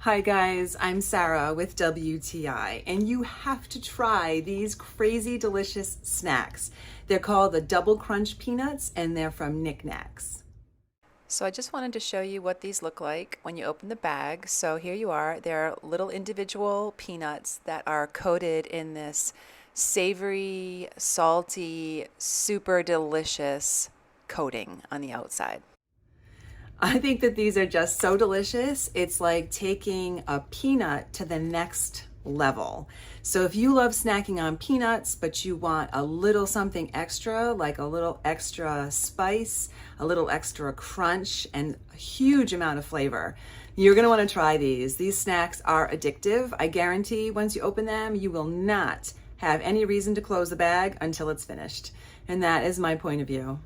Hi guys, I'm Sarah with WTI, and you have to try these crazy delicious snacks. They're called the Double Crunch Peanuts, and they're from Nic Nacs. So I just wanted to show you what these look like when you open the bag. So here you are. They're little individual peanuts that are coated in this savory, salty, super delicious coating on the outside. I think that these are just so delicious. It's like taking a peanut to the next level. So if you love snacking on peanuts, but you want a little something extra, like a little extra spice, a little extra crunch, and a huge amount of flavor, you're gonna wanna try these. These snacks are addictive. I guarantee once you open them, you will not have any reason to close the bag until it's finished. And that is my point of view.